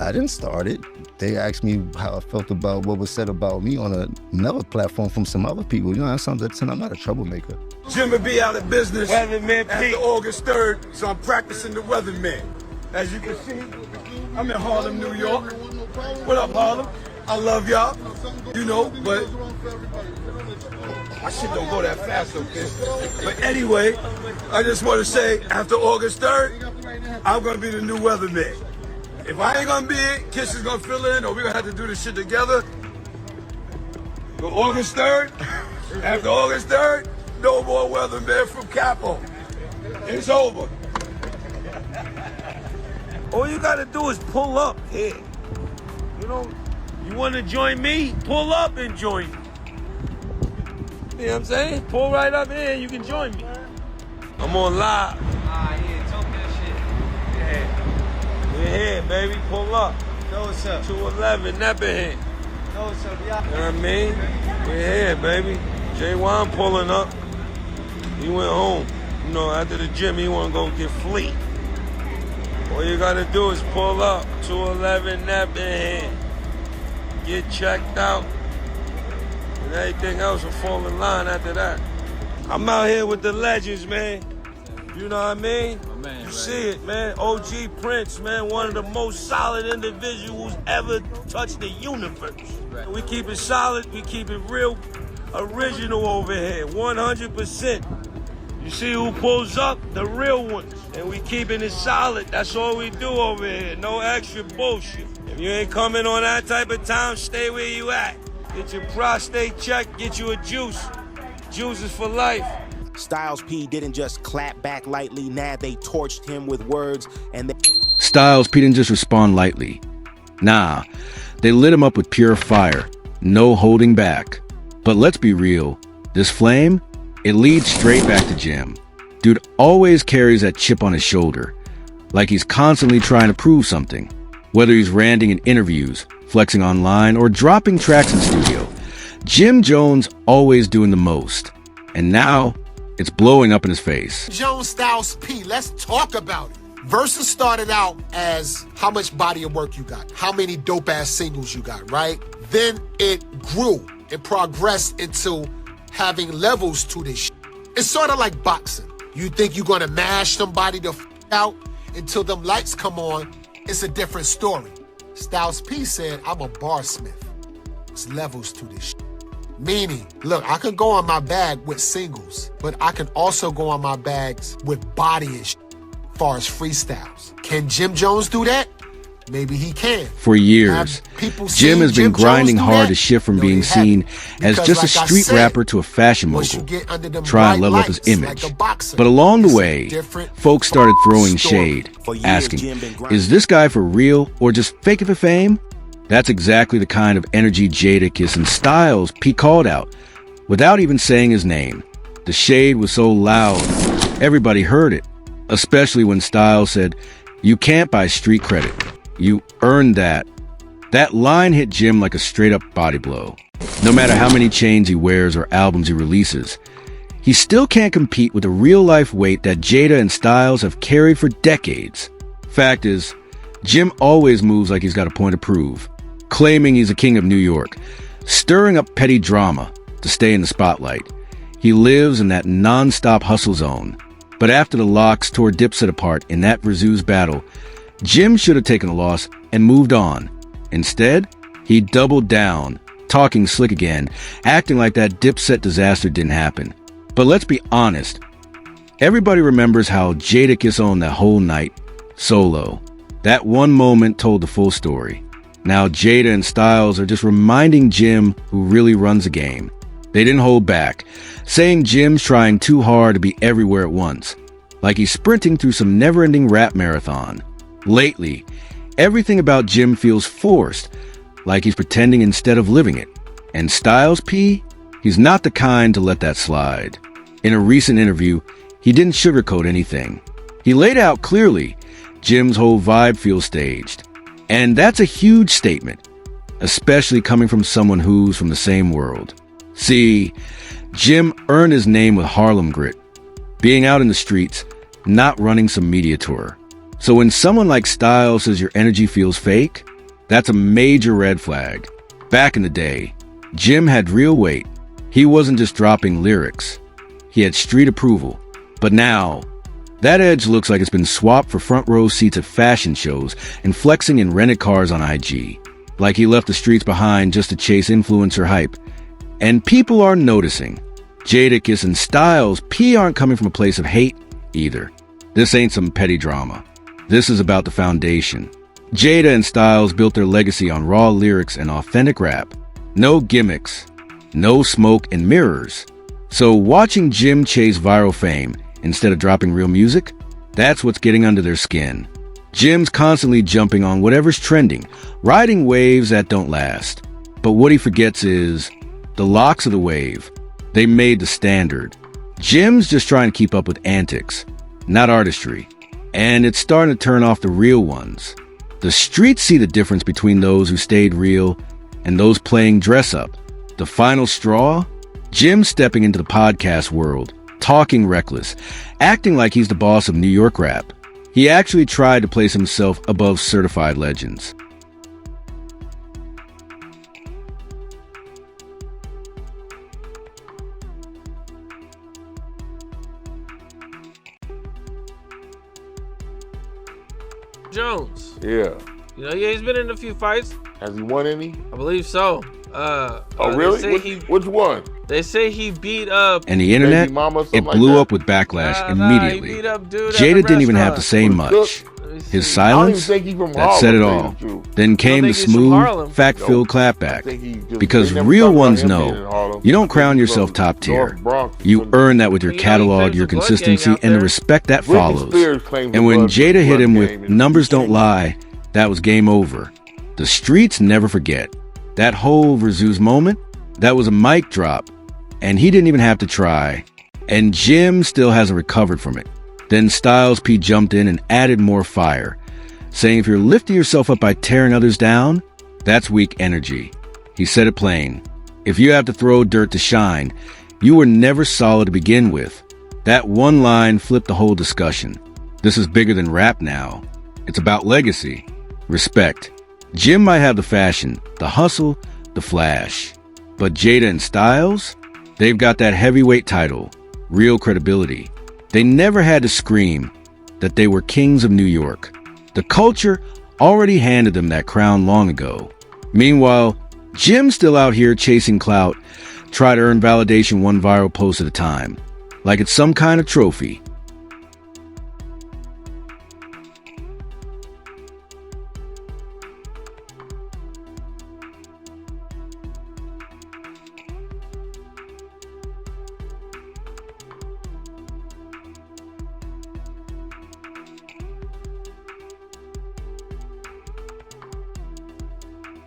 I didn't start it. They asked me how I felt about what was said about me on another platform from some other people. You know, that's something. I'm not a troublemaker. Jim will be out of business Weatherman after Pete. August 3rd, so I'm practicing the weatherman. As you can see, I'm in Harlem, New York. What up, Harlem? I love y'all, you know, but my shit don't go that fast, okay? But anyway, I just want to say, after August 3rd, I'm going to be the new weatherman. If I ain't going to be it, Kiss is going to fill in, or we're going to have to do this shit together. But August 3rd, after August 3rd, no more weatherman from Capo. It's over. All you gotta do is pull up here. You know, you wanna join me? Pull up and join me. You know what I'm saying? Pull right up here and you can join me. I'm on live. Yeah, talk that Yeah. We're here, baby. Pull up. shit. Know what's up? 211, never here. Know what's up, y'all? You know what I mean? We're here, baby. J1 pulling up. He went home. You know, after the gym, he wanna go get fleet. All you gotta do is pull up, 211 Neptune, get checked out, and everything else will fall in line after that. I'm out here with the legends, man. You know what I mean? You see it, man. OG Prince, man, one of the most solid individuals ever touched the universe. We keep it solid, we keep it real original over here, 100%. You see who pulls up? The real ones. And we keeping it solid. That's all we do over here. No extra bullshit. If you ain't coming on that type of time, stay where you at. Get your prostate checked, get you a juice. Juice is for life. Styles P didn't just clap back lightly, nah, they torched him with words and they... Styles P didn't just respond lightly. Nah, they lit him up with pure fire. No holding back. But let's be real. This flame, it leads straight back to Jim. Dude always carries that chip on his shoulder, like he's constantly trying to prove something. Whether he's ranting in interviews, flexing online, or dropping tracks in studio, Jim Jones always doing the most. And now, it's blowing up in his face. Jones Styles P, let's talk about it. Verzuz started out as how much body of work you got, how many dope-ass singles you got, right? Then it grew, it progressed into having levels to this shit. It's sort of like boxing. You think you're gonna mash somebody the out until them lights come on, it's a different story. Styles P said, I'm a barsmith. It's levels to this shit. Meaning, look, I can go on my bag with singles, but I can also go on my bags with body and shit, as far as freestyles. Can Jim Jones do that? Maybe he can. For years, Jim has been grinding hard to shift from being seen as just a street rapper to a fashion mogul, trying to level up his image. But along the way, folks started throwing shade, asking, is this guy for real or just faking for fame? That's exactly the kind of energy Jadakiss and Styles P called out, without even saying his name. The shade was so loud, everybody heard it, especially when Styles said, you can't buy street credit. You earned that. That line hit Jim like a straight-up body blow. No matter how many chains he wears or albums he releases, he still can't compete with the real-life weight that Jada and Styles have carried for decades. Fact is, Jim always moves like he's got a point to prove, claiming he's the king of New York, stirring up petty drama to stay in the spotlight. He lives in that non-stop hustle zone. But after the Locks tore Dipset apart in that verzuz battle, Jim should have taken a loss and moved on. Instead, he doubled down, talking slick again, acting like that Dipset disaster didn't happen. But let's be honest, everybody remembers how Jadakiss owned that whole night, solo. That one moment told the full story. Now Jada and Styles are just reminding Jim who really runs the game. They didn't hold back, saying Jim's trying too hard to be everywhere at once, like he's sprinting through some never-ending rap marathon. Lately, everything about Jim feels forced, like he's pretending instead of living it. And Styles P, he's not the kind to let that slide. In a recent interview, he didn't sugarcoat anything. He laid out clearly, Jim's whole vibe feels staged. And that's a huge statement, especially coming from someone who's from the same world. See, Jim earned his name with Harlem grit, being out in the streets, not running some media tour. So when someone like Styles says your energy feels fake, That's a major red flag. Back in the day, Jim had real weight. He wasn't just dropping lyrics. He had street approval. But now, that edge looks like it's been swapped for front row seats at fashion shows and flexing in rented cars on IG. Like he left the streets behind just to chase influencer hype. And people are noticing. Jadakiss and Styles P aren't coming from a place of hate either. This ain't some petty drama. This is about the foundation. Jada and Styles built their legacy on raw lyrics and authentic rap. No gimmicks, no smoke and mirrors. So watching Jim chase viral fame instead of dropping real music, that's what's getting under their skin. Jim's constantly jumping on whatever's trending, riding waves that don't last. But what he forgets is the locks of the wave. They made the standard. Jim's just trying to keep up with antics, not artistry. And it's starting to turn off the real ones. The streets see the difference between those who stayed real and those playing dress up. The final straw? Jim stepping into the podcast world, talking reckless, acting like he's the boss of New York rap. He actually tried to place himself above certified legends. Jones. Yeah. You know, he's been in a few fights. Has he won any? I believe so. Oh, really? Which one? They say he beat up. And the internet, it blew up with backlash immediately. He beat up dude Jada didn't even have to say much. His silence, that said it all. Then came the smooth, fact-filled clapback. Because real ones know, you don't crown yourself top tier. You earn that with your catalog, your consistency, and the respect that follows. And when Jada hit him with "Numbers Don't Lie," that was game over. The streets never forget. That whole verzuz moment, that was a mic drop. And he didn't even have to try. And Jim still hasn't recovered from it. Then Styles P jumped in and added more fire, saying if you're lifting yourself up by tearing others down, that's weak energy. He said it plain. If you have to throw dirt to shine, you were never solid to begin with. That one line flipped the whole discussion. This is bigger than rap now. It's about legacy, respect. Jim might have the fashion, the hustle, the flash. But Jada and Styles, they've got that heavyweight title, real credibility. They never had to scream that they were kings of New York. The culture already handed them that crown long ago. Meanwhile, Jim's still out here chasing clout, try to earn validation one viral post at a time, like it's some kind of trophy.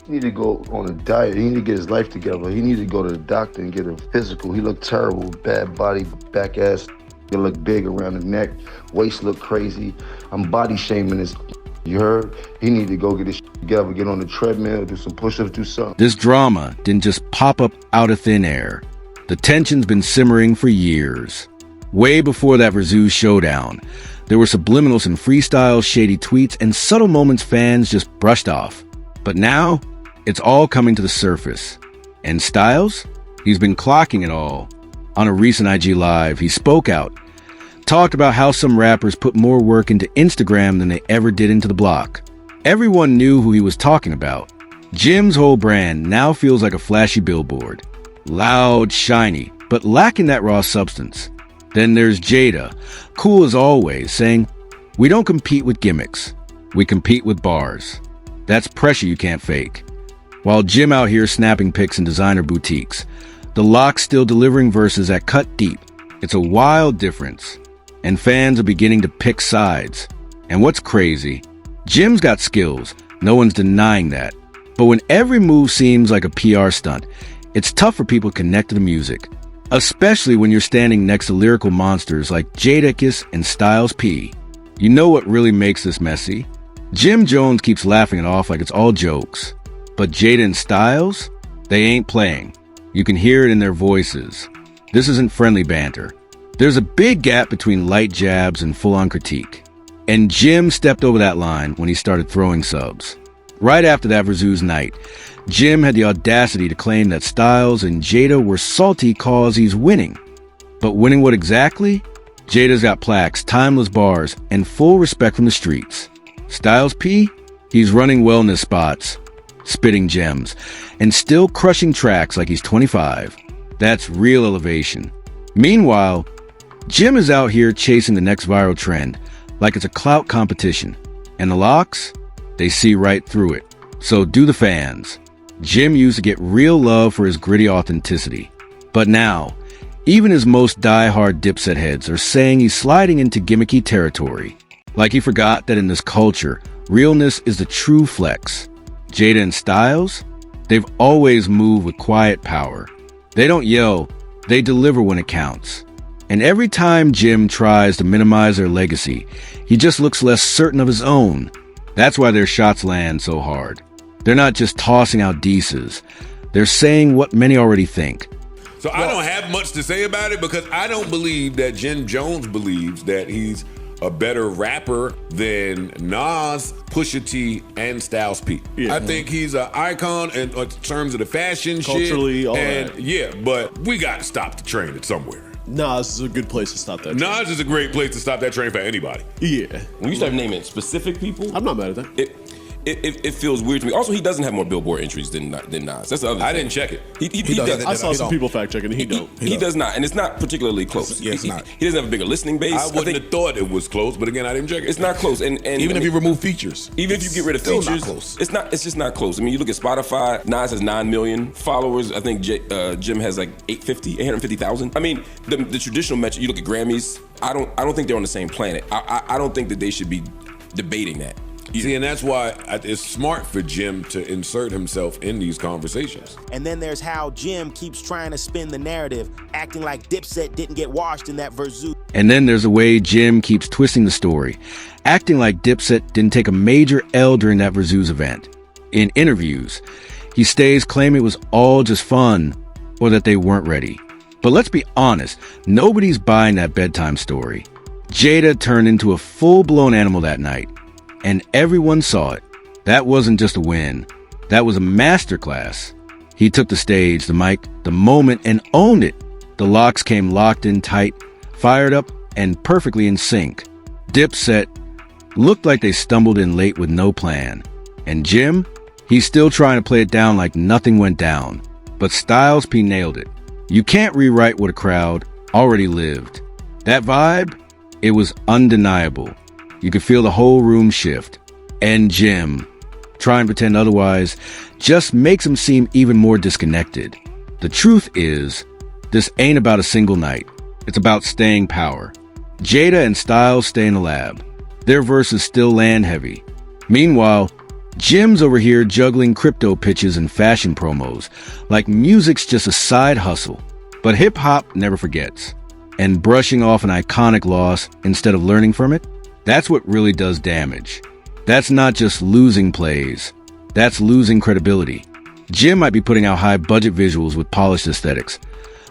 He need to go on a diet. He need to get his life together. He need to go to the doctor and get a physical. He looked terrible, bad body, back ass. He look big around the neck, waist look crazy. I'm body shaming this. You heard? He need to go get his together, get on the treadmill, do some push-ups, do something. This drama didn't just pop up out of thin air. The tension's been simmering for years. Way before that verzuz showdown, there were subliminals and freestyles, shady tweets, and subtle moments fans just brushed off. But now, it's all coming to the surface. And Styles? He's been clocking it all. On a recent IG Live, he spoke out, talked about how some rappers put more work into Instagram than they ever did into the block. Everyone knew who he was talking about. Jim's whole brand now feels like a flashy billboard. Loud, shiny, but lacking that raw substance. Then there's Jada, cool as always, saying, "We don't compete with gimmicks. We compete with bars." That's pressure you can't fake. While Jim out here snapping pics in designer boutiques, the Lock's still delivering verses that cut deep. It's a wild difference. And fans are beginning to pick sides. And what's crazy, Jim's got skills. No one's denying that. But when every move seems like a PR stunt, it's tough for people to connect to the music. Especially when you're standing next to lyrical monsters like Jadakiss and Styles P. You know what really makes this messy? Jim Jones keeps laughing it off like it's all jokes. But Jada and Styles, they ain't playing. You can hear it in their voices. This isn't friendly banter. There's a big gap between light jabs and full-on critique. And Jim stepped over that line when he started throwing subs. Right after that verzuz night, Jim had the audacity to claim that Styles and Jada were salty cause he's winning. But winning what exactly? Jada's got plaques, timeless bars, and full respect from the streets. Styles P? He's running wellness spots, spitting gems, and still crushing tracks like he's 25. That's real elevation. Meanwhile, Jim is out here chasing the next viral trend like it's a clout competition. And the locks? They see right through it. So do the fans. Jim used to get real love for his gritty authenticity. But now, even his most die-hard dipset heads are saying he's sliding into gimmicky territory. Like he forgot that in this culture, realness is the true flex. Jada and Styles? They've always moved with quiet power. They don't yell, they deliver when it counts. And every time Jim tries to minimize their legacy, he just looks less certain of his own. That's why their shots land so hard. They're not just tossing out dices. They're saying what many already think. So I don't have much to say about it because I don't believe that Jim Jones believes that he's a better rapper than Nas, Pusha T, and Styles P. Yeah. I think he's an icon in terms of the fashion culturally, shit. All and that. Yeah, but we got to stop the train at somewhere. Nas is a good place to stop that train. Nas is a great place to stop that train for anybody. Yeah. When you start naming specific people, I'm not mad at that. It feels weird to me. Also, he doesn't have more Billboard entries than Nas. That's the other thing. I didn't check it. He does. I saw some people fact checking. He don't. He does not, and it's not particularly close. Yeah, it's not. He doesn't have a bigger listening base. I wouldn't have thought it was close, but again, I didn't check it. It's not close, and even if you remove features, even if you get rid of features, not close. It's just not close. I mean, you look at Spotify. Nas has 9 million followers. I think Jim has like 850,000. I mean, the traditional metric. You look at Grammys. I don't think they're on the same planet. I don't think that they should be debating that. See, and that's why it's smart for Jim to insert himself in these conversations. And then there's how Jim keeps trying to spin the narrative, acting like Dipset didn't get washed in that verzuz. And then there's the way Jim keeps twisting the story, acting like Dipset didn't take a major L during that verzuz event. In interviews, he stays claiming it was all just fun or that they weren't ready. But let's be honest, nobody's buying that bedtime story. Jada turned into a full-blown animal that night. And everyone saw it. That wasn't just a win. That was a masterclass. He took the stage, the mic, the moment, and owned it. The locks came locked in tight, fired up, and perfectly in sync. Dipset looked like they stumbled in late with no plan. And Jim? He's still trying to play it down like nothing went down. But Styles P nailed it. You can't rewrite what a crowd already lived. That vibe? It was undeniable. You could feel the whole room shift. And Jim, try and pretend otherwise, just makes him seem even more disconnected. The truth is, this ain't about a single night. It's about staying power. Jada and Styles stay in the lab. Their verses still land heavy. Meanwhile, Jim's over here juggling crypto pitches and fashion promos, like music's just a side hustle. But hip-hop never forgets. And brushing off an iconic loss instead of learning from it, that's what really does damage. That's not just losing plays. That's losing credibility. Jim might be putting out high-budget visuals with polished aesthetics,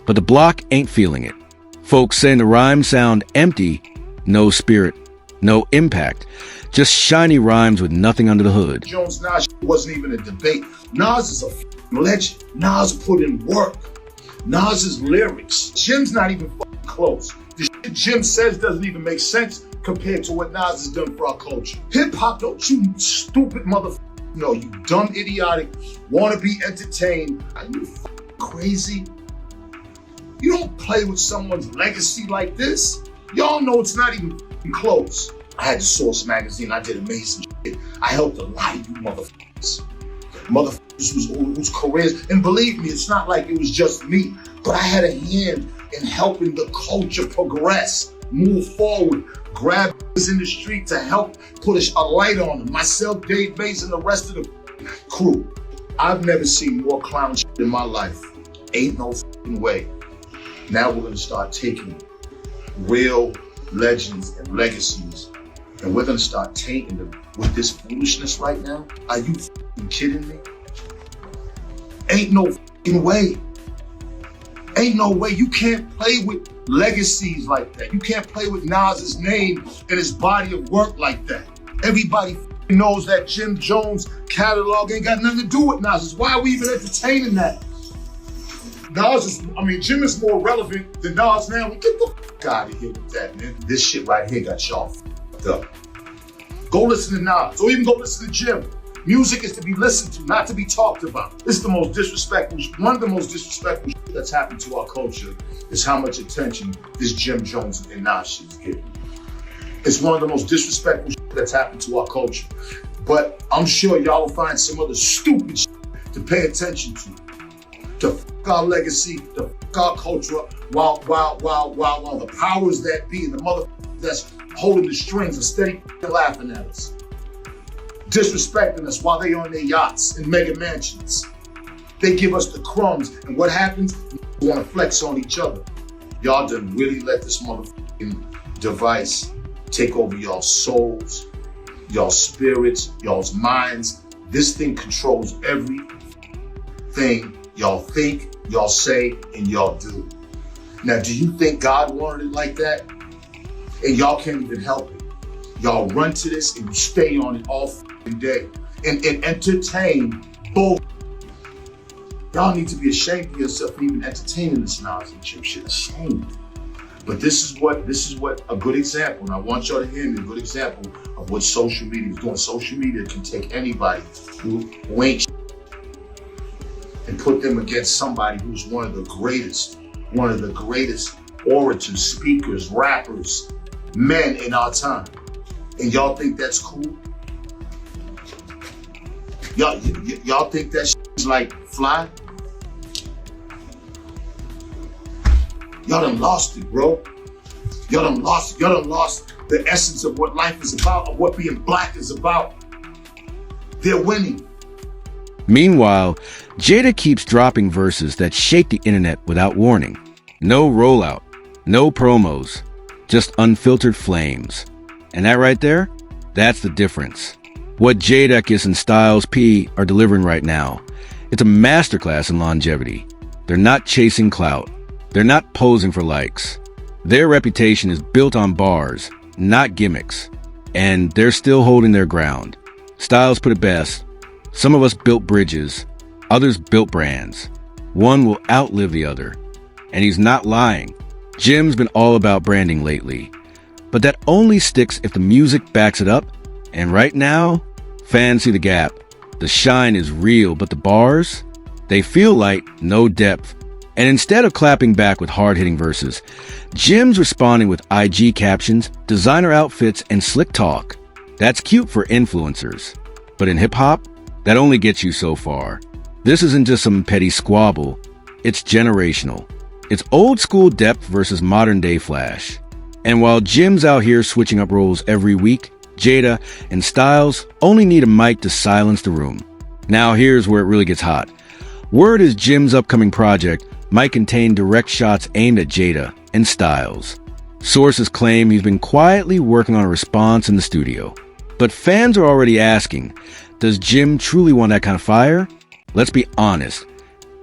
but the block ain't feeling it. Folks saying the rhymes sound empty, no spirit, no impact, just shiny rhymes with nothing under the hood. Jones Nas wasn't even a debate. Nas is a legend. Nas put in work. Nas's lyrics. Jim's not even close. The shit Jim says doesn't even make sense compared to what Nas has done for our culture. Hip-hop, don't you stupid motherfucker know, you dumb, idiotic, wanna be entertained. Are you crazy? You don't play with someone's legacy like this. Y'all know it's not even close. I had the Source magazine, I did amazing shit. I helped a lot of you motherfuckers. Motherfuckers whose careers, and believe me, it's not like it was just me, but I had a hand in helping the culture progress, move forward, grab in the street to help put a light on them. Myself, Dave Mays, and the rest of the crew. I've never seen more clown shit in my life. Ain't no fucking way. Now we're gonna start taking real legends and legacies, and we're gonna start tainting them with this foolishness right now. Are you fucking kidding me? Ain't no fucking way. Ain't no way. You can't play with legacies like that. You can't play with Nas's name and his body of work like that. Everybody knows that Jim Jones catalog ain't got nothing to do with Nas. Why are we even entertaining that? Jim is more relevant than Nas now. Get the fuck out of here with that, man. This shit right here got y'all fucked up. Go listen to Nas, or even go listen to Jim. Music is to be listened to, not to be talked about. This is the most disrespectful, one of the most disrespectful shit that's happened to our culture is how much attention this Jim Jones and Nas shit is getting. It's one of the most disrespectful shit that's happened to our culture. But I'm sure y'all will find some other stupid shit to pay attention to fuck our legacy, to fuck our culture up, while the powers that be and the motherfuckers that's holding the strings are steady laughing at us. Disrespecting us while they on their yachts and mega mansions. They give us the crumbs, and what happens? We want to flex on each other. Y'all done really let this motherfucking device take over y'all's souls, y'all's spirits, y'all's minds. This thing controls everything y'all think, y'all say, and y'all do. Now, do you think God wanted it like that? And y'all can't even help it. Y'all run to this and you stay on it all fucking day and entertain bull. Y'all need to be ashamed of yourself for even entertaining this Nas and Jim shit. Ashamed. But this is what a good example, and I want y'all to hear me, a good example of what social media is doing. Social media can take anybody who ain't shit and put them against somebody who's one of the greatest orators, speakers, rappers, men in our time. And y'all think that's cool? Y'all think that shit's like fly? Y'all done lost it, bro. Y'all done lost the essence of what life is about, of what being black is about. They're winning. Meanwhile, Jada keeps dropping verses that shake the internet without warning. No rollout, no promos, just unfiltered flames. And that right there, that's the difference. What Jadakiss and Styles P are delivering right now, it's a masterclass in longevity. They're not chasing clout. They're not posing for likes. Their reputation is built on bars, not gimmicks. And they're still holding their ground. Styles put it best. Some of us built bridges, others built brands. One will outlive the other. And he's not lying. Jim's been all about branding lately. But that only sticks if the music backs it up. And right now, fans see the gap. The shine is real, but the bars, they feel light, no depth. And instead of clapping back with hard-hitting verses, Jim's responding with IG captions, designer outfits, and slick talk. That's cute for influencers. But in hip-hop, that only gets you so far. This isn't just some petty squabble. It's generational. It's old-school depth versus modern-day flash. And while Jim's out here switching up roles every week, Jada and Styles only need a mic to silence the room. Now here's where it really gets hot. Word is Jim's upcoming project might contain direct shots aimed at Jada and Styles. Sources claim he's been quietly working on a response in the studio. But fans are already asking, does Jim truly want that kind of fire? Let's be honest.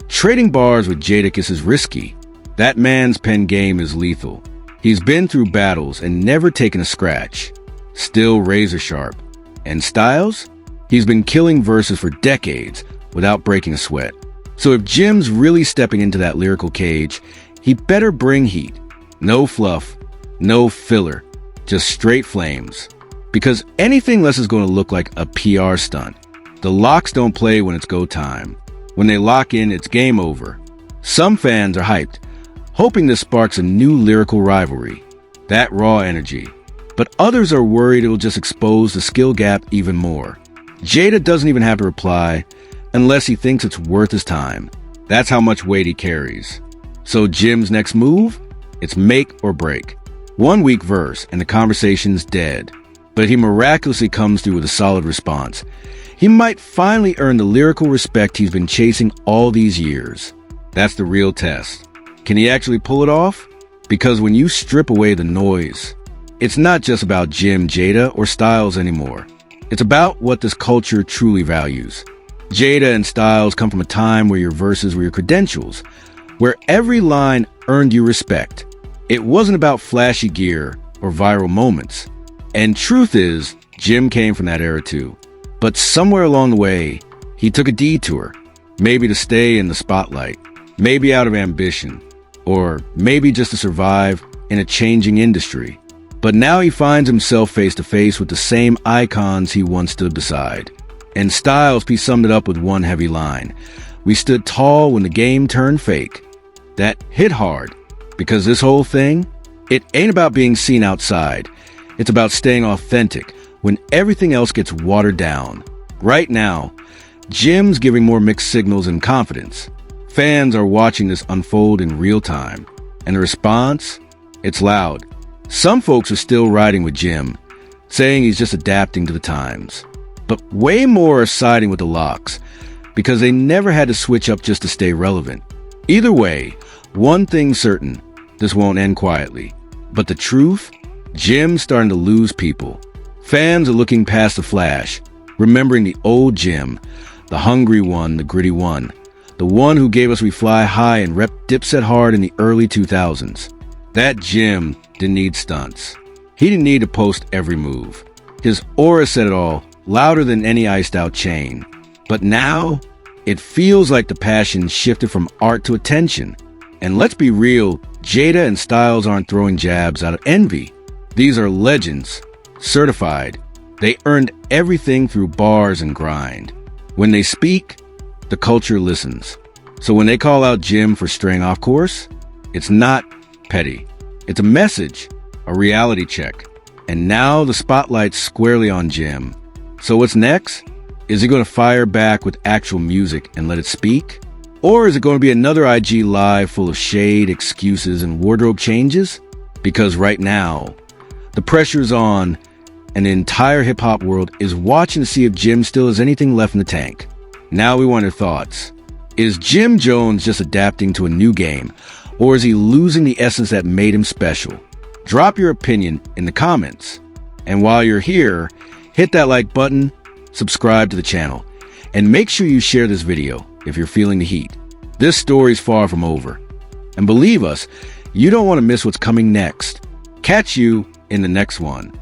Trading bars with Jadakiss is risky. That man's pen game is lethal. He's been through battles and never taken a scratch. Still razor sharp. And Styles? He's been killing verses for decades without breaking a sweat. So if Jim's really stepping into that lyrical cage, he better bring heat. No fluff, no filler, just straight flames. Because anything less is going to look like a PR stunt. The locks don't play when it's go time. When they lock in, it's game over. Some fans are hyped, hoping this sparks a new lyrical rivalry. That raw energy. But others are worried it'll just expose the skill gap even more. Jada doesn't even have to reply unless he thinks it's worth his time. That's how much weight he carries. So Jim's next move? It's make or break. 1 weak verse and the conversation's dead. But he miraculously comes through with a solid response. He might finally earn the lyrical respect he's been chasing all these years. That's the real test. Can he actually pull it off? Because when you strip away the noise, it's not just about Jim, Jada, or Styles anymore. It's about what this culture truly values. Jada and Styles come from a time where your verses were your credentials, where every line earned you respect. It wasn't about flashy gear or viral moments. And truth is, Jim came from that era too. But somewhere along the way, he took a detour, maybe to stay in the spotlight, maybe out of ambition, or maybe just to survive in a changing industry. But now he finds himself face to face with the same icons he once stood beside. And Styles P summed it up with one heavy line. We stood tall when the game turned fake. That hit hard, because this whole thing, it ain't about being seen outside. It's about staying authentic when everything else gets watered down. Right now, Jim's giving more mixed signals and confidence. Fans are watching this unfold in real time. And the response? It's loud. Some folks are still riding with Jim, saying he's just adapting to the times. But way more are siding with the Locks, because they never had to switch up just to stay relevant. Either way, one thing's certain, this won't end quietly. But the truth? Jim's starting to lose people. Fans are looking past the flash, remembering the old Jim, the hungry one, the gritty one, the one who gave us We Fly High and rep Dipset hard in the early 2000s. That Jim didn't need stunts. He didn't need to post every move. His aura said it all, louder than any iced out chain. But now, it feels like the passion shifted from art to attention. And let's be real, Jada and Styles aren't throwing jabs out of envy. These are legends, certified. They earned everything through bars and grind. When they speak, the culture listens. So when they call out Jim for straying off course, it's not petty. It's a message, a reality check. And now the spotlight's squarely on Jim. So what's next? Is he going to fire back with actual music and let it speak? Or is it going to be another IG live full of shade, excuses, and wardrobe changes? Because right now, the pressure's on, and the entire hip-hop world is watching to see if Jim still has anything left in the tank. Now we want your thoughts. Is Jim Jones just adapting to a new game, or is he losing the essence that made him special? Drop your opinion in the comments. And while you're here, hit that like button, subscribe to the channel, and make sure you share this video if you're feeling the heat. This story's far from over. And believe us, you don't want to miss what's coming next. Catch you in the next one.